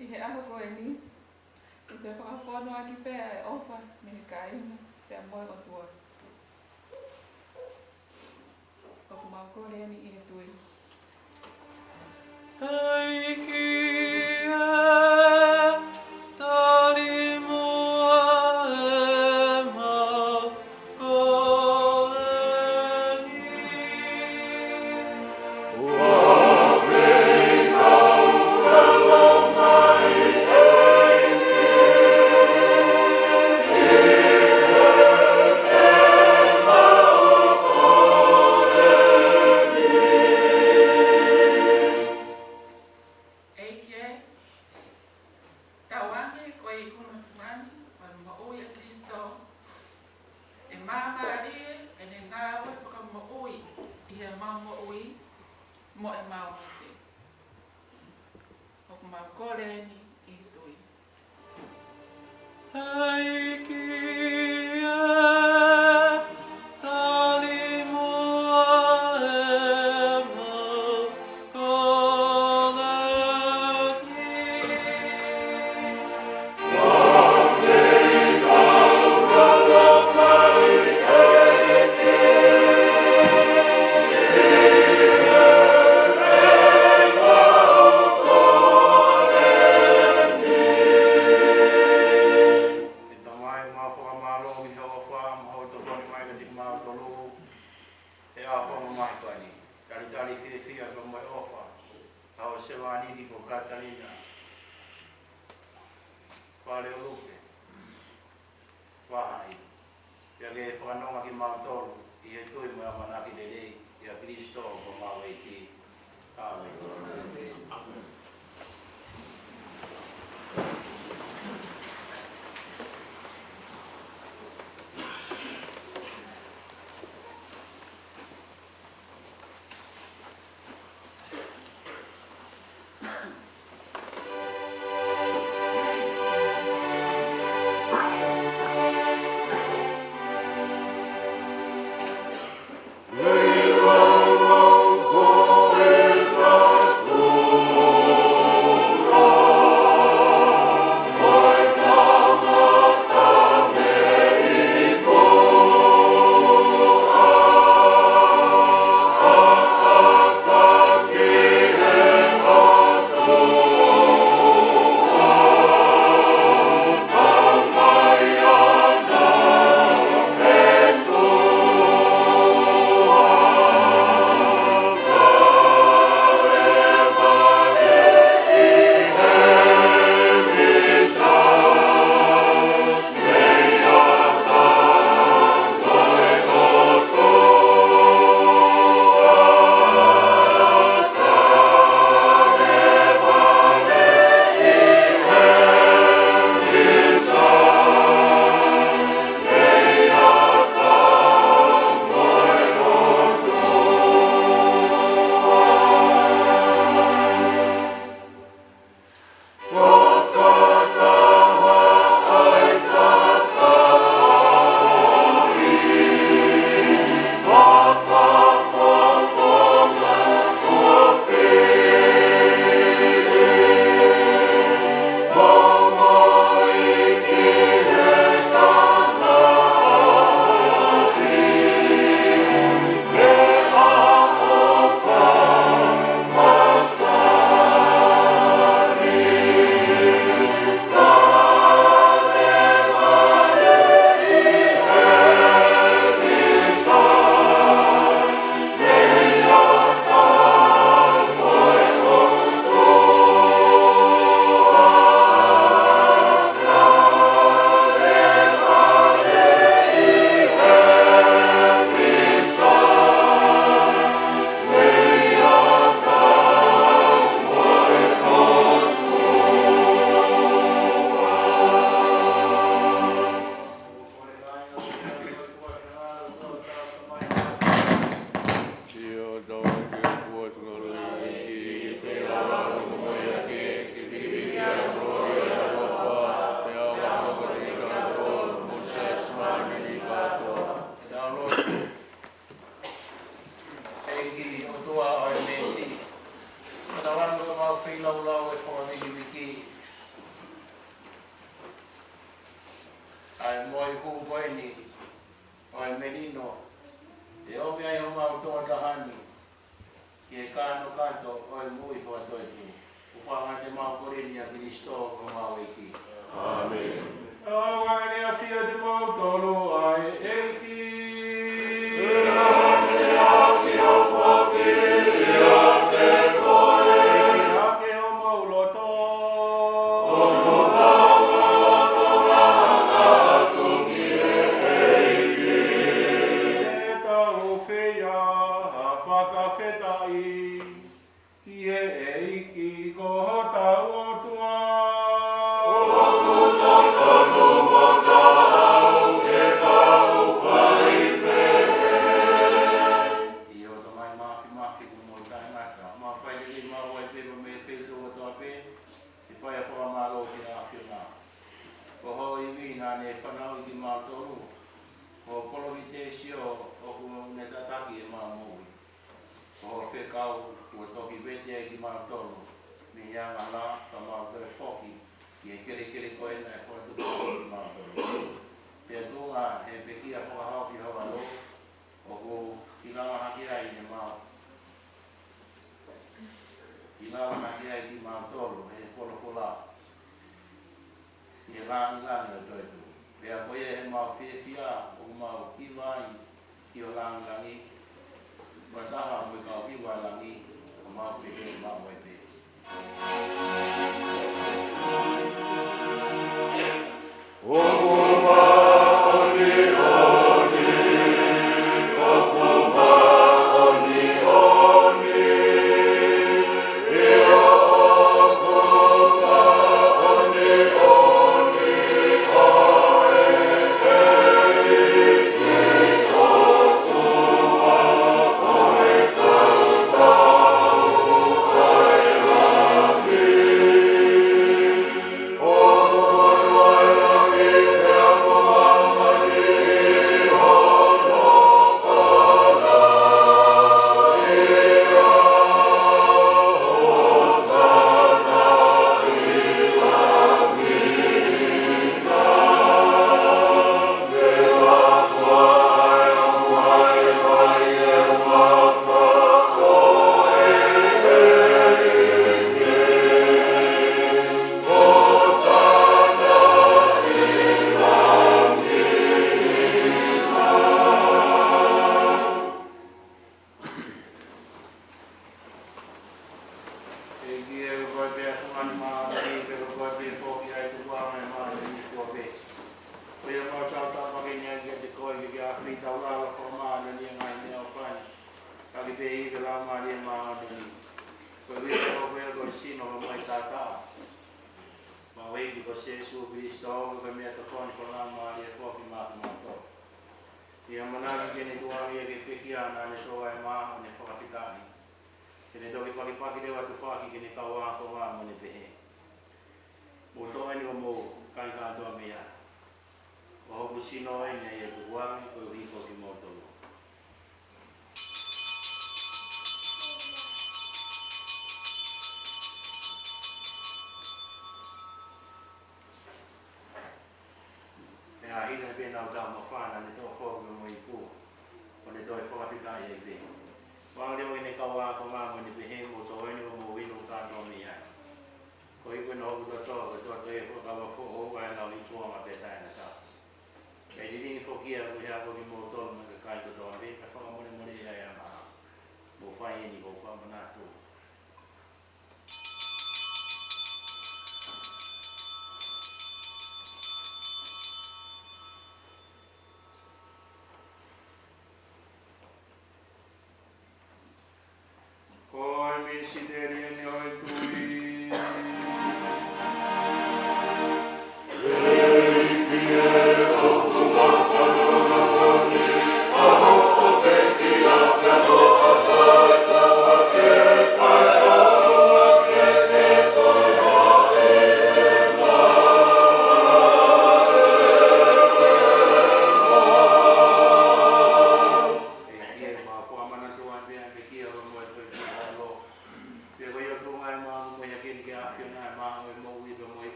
I he aho koe ni. I te whakawhanua ki pēr e ofa me he kaina te amoe o tua. O ku mau kore ani i he tui. Hei ki e tali mua e mau kore ni. Eike, tawange koe I kuna tumani, ma maui a Kristo. E mama arie, e ne ngāwe whaka maui, I he mau maui, mo e mau mate. O ku mau kore ni I tui. Hei ki e tali mua e mau kore ni. E tamai mā whakamalo ki hawa wha, ma hau tō koni mai ka tik mā tolu, e a whama mai kani. Tali tali whia whia ka mai ofa, hau sewa nidi ko Katalina. Whare o lupe, whahai. Pia ke whanonga ki mā tolu, I he tui mai manaki rerei, I a Kristo ko mā weiti. Amen. Leila, Leila, Leila, sino e o mea i o mau toa tahani ki e kāno kanto o e mui po atoe tu. Upanga te mau korini a Kristo o mau eiki. Amen. Awani a fia te mau tolu ai eiki. Aki o poki, ia te koe. Ake o mau loto.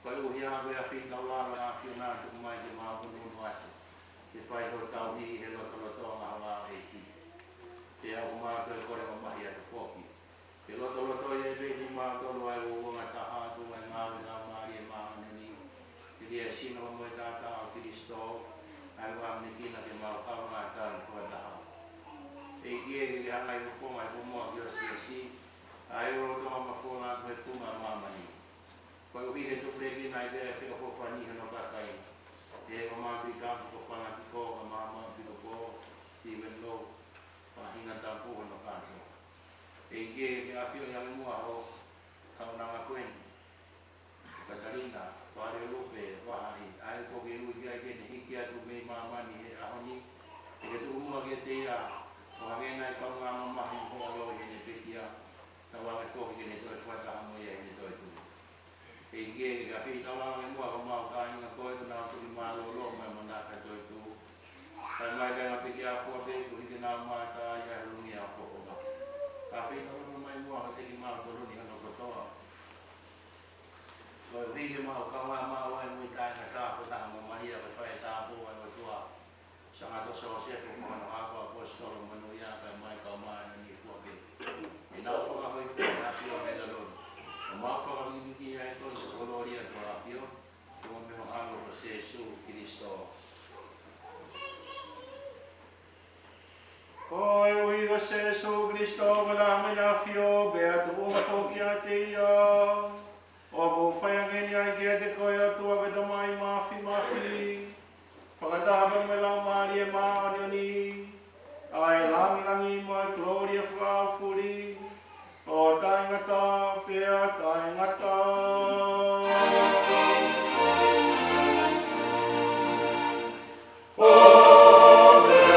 Koe uhi a wea whina lalo a whina tu mai ke maa kunu atu. Ke whai ho tau hi he loto loto ngā hawa e ki. Te au maa koe kore o mahi atu whoki. Ke loto loto e beti maa tolu ai o ngā taha tu mai ngā wina maari e maa nani. Ke lia sino mo e tata o Kiristo. Ai wā mnikina ke maa kau ngā tāna kua taha. E kie ke hangai mufonga e kumoa ki o si. Ai o roto ma mafona koe punga mamani. Koe uhi he tupreki nai bea whika whawhani hano kakai. E he mamati kampu ko whanatiko ka mama whika po Stephen Lowe. Wahina tampu hano kanto. E kie ke awhio yang mua ho kaunanga kuen. Katarina, whare lupe, wahari. Ai ko ke ui kia kene hiki atu mei mamani he ahoni. E ke tu umua ke te ia. Wahangena e kaunga mamahi hoa lo hene pekia. Tawa e kohi kene toi whata hamo ia hene toi tu. E kie ka pi tawa e mua ka mau ka inga koe kuna turi malo lo mai manaka toi tu. Tai mai kai nga piki a kua pe ku hiki nā mata ia he rungi a pokonga. Ka pi tawa mai mua ka teki mau to rungi hano kotoa. Koe hiki mau ka ngā mau ai mui kai nga ka kota hamo maria ka whae tāpo ai o tua. Sanga to so sefu mohano hako apostolo manu ia kai mai ka mai ni kua pe. E nā whaka hoi pia a pio me laloni. O mawha ka riniki ai tonu ko loria ko a pio. Ko me ho alo ko Jesu Kiristo. Koe ui ko Jesu Kiristo ko la mena fio. Bea tu unga toki a te ia. O ko whaiangeni ai kia te koe atua ka tamai mafi mafi. Whakatahapa me lau maari e maa anioni. Ai langi langi mai Gloria Whaafuri. O taingata, pia taingata. Amen.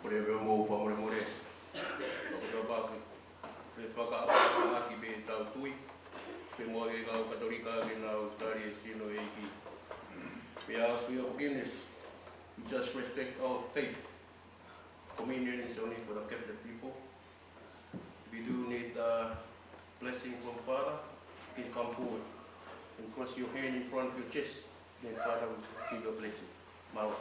Kore veo mou whamore more. Ako tau pāki. Pe whakaaki pe tau tui. Pe moa e kau katorika ke nau tari e sino e iki. We ask for your forgiveness. We just respect our faith. Communion is only for the Catholic people. If you do need a blessing from Father, you can come forward and cross your hand in front of your chest. Then Father will give you a blessing. Mawa.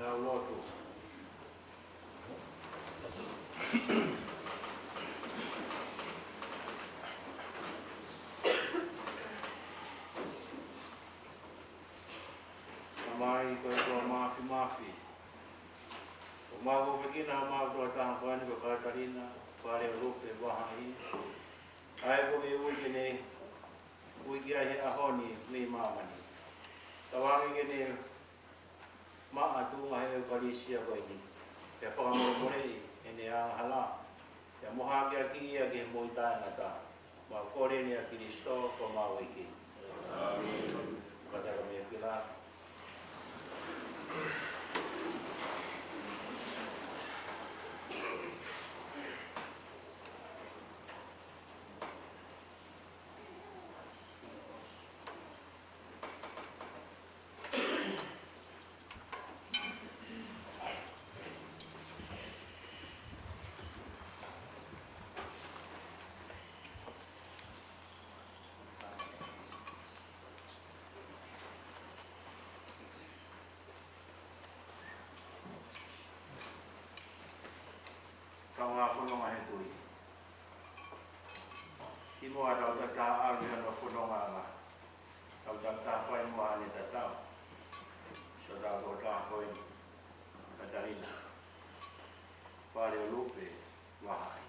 Tau lotu. kina o mau toa taha koani ko Katarina, whare o rupe waha i. Ai ko me ui kene, ui ki ai he ahoni me mamani. Tawangi kene maa tunga he eukalisia koe ni. Pea whakamoro korei, ene a hala. Pea moha ki a ki ia ke moi tae ngata. Ma kore ni a Kiristo ko mau iki. Amen. Katara me pila. Kaunga punonga he tui. Ki mua tau tata alu hano punonga nga. Tau tata koe mua hane tatau. So tau tata koe Katarina. Pare o lupe wahai.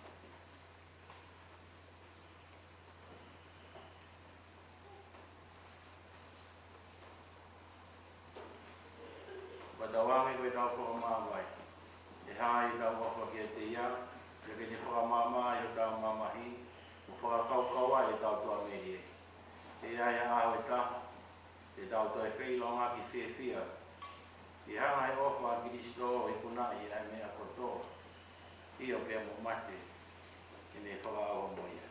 Patawangi koe tau koe mawai. E hai tau ofa ki te ia, e ke te whakamama e o tau mamahi, o whakakaukaua e tau tua merie. E ai aho e taha, e tau tua e whilonga ki whiawhia. E hanga e ofa a Kiristo e kunai e mea kotoa. I o pia mo mate, e ne whakaawa moia.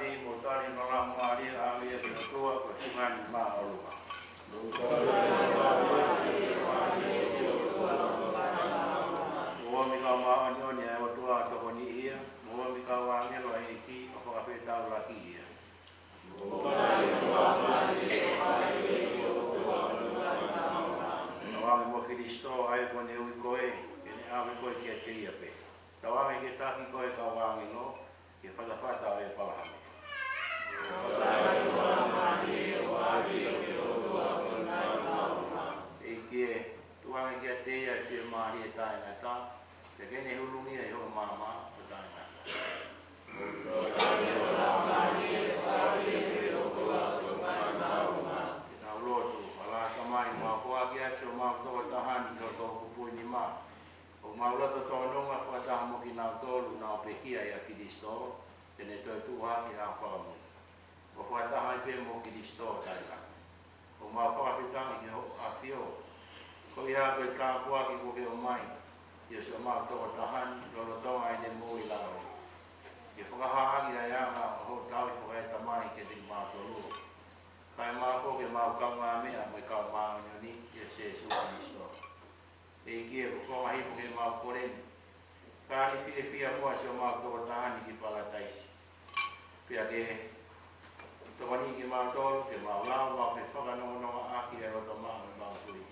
Mutari malam hari ahli tua Tuhan Maha Allah. Mua mika maani oni ai watua atokoni ia, mua mika wange lo eiki apa kape tau laki ia. Tawangi mo Kiristo ai kone ui koe, kene ame koe kia te ia pe. Tawangi ke taki koe kawangi no, ke whatawhata o e palahame. E kie, tuanga kia te ia te mahi e tae ngata, te kene hulungi e ho mama o tae ngata. Ke tau lotu, ala kamari mua koa kia te o mau toa tahani ko tō kupui ni maa. O maulata tōnonga whataha mo ki nāu tōru nāu pekia i a Kiristo, tene toi tūhaki a whakamu. O whataha i pē mo Kiristo taika. O mau whakapitanga ki a whio. Ko i hāpe kā kuaki ko ke o mai, i o mau tōka tahani, lolo tonga i ne mō i lau. I whakahaagi a ianga o ho tau i whakaeta mai ke te mau tōru. Kai mau ko ke mau kaunga mea mo i kau mau nyoni i a Jesu Kiristo. E kia ko mahi ko ke mau koreni. Kāri whia mua si o mau tōka tahani ki palataisi. Pia ke tōkani ki mau tōru, ke mau lau, mau ke whakanonga aki e roto mau e mau tui.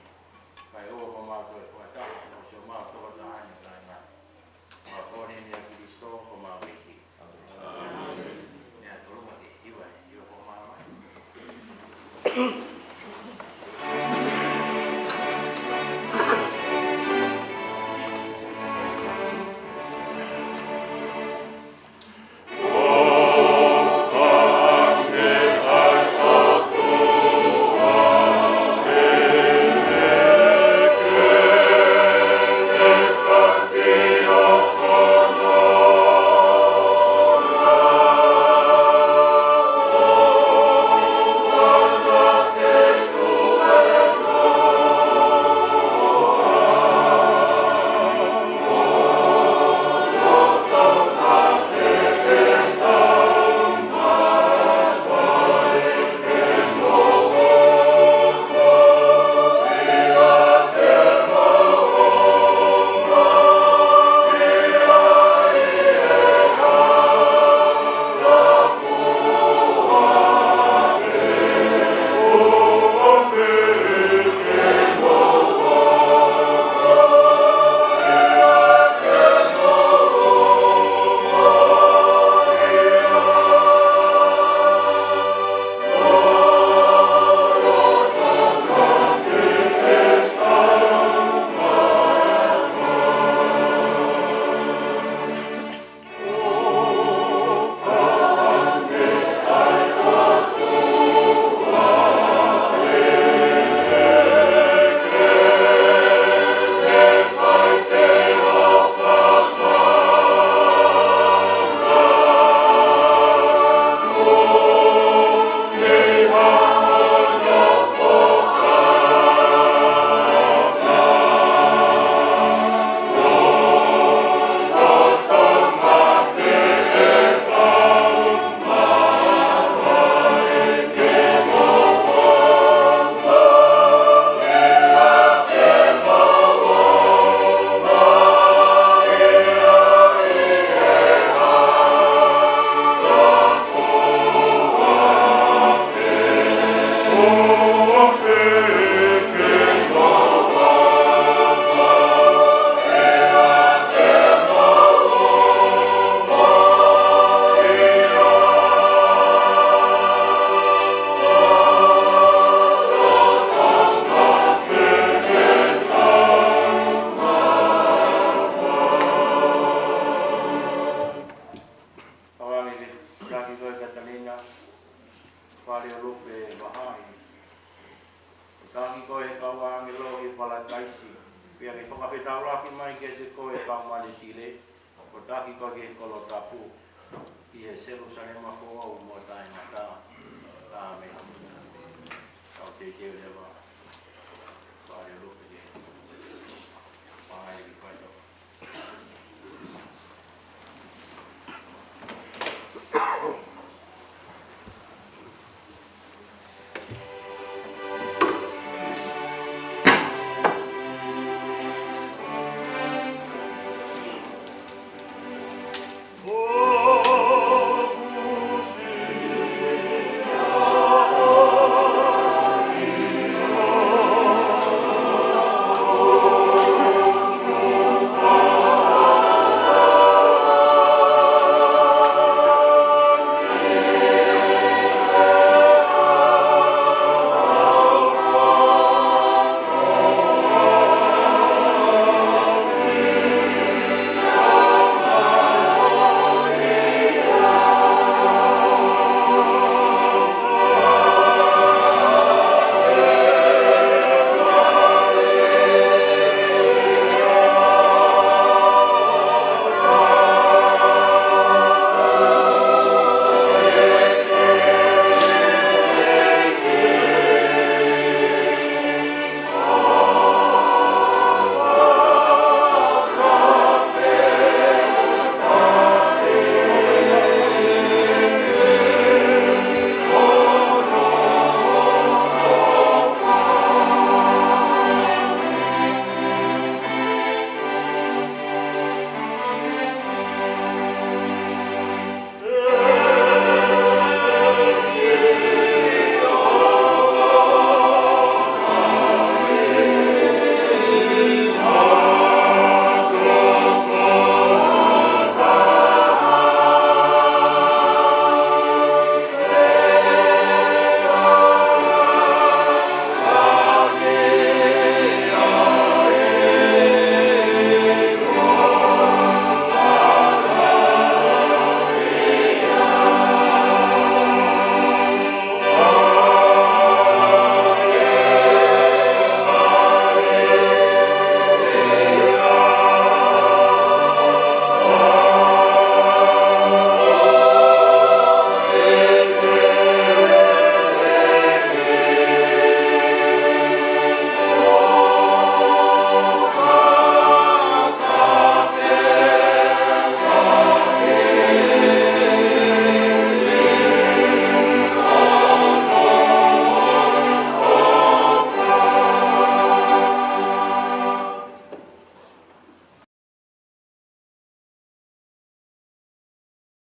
Kai o ko mau tōre whakataha, no si o mau tōka tahani kai ngā. Mau koreni a Kiristo ko mau eki. Nea tōrunga ke iwa e, i o ko mau mai. Amen.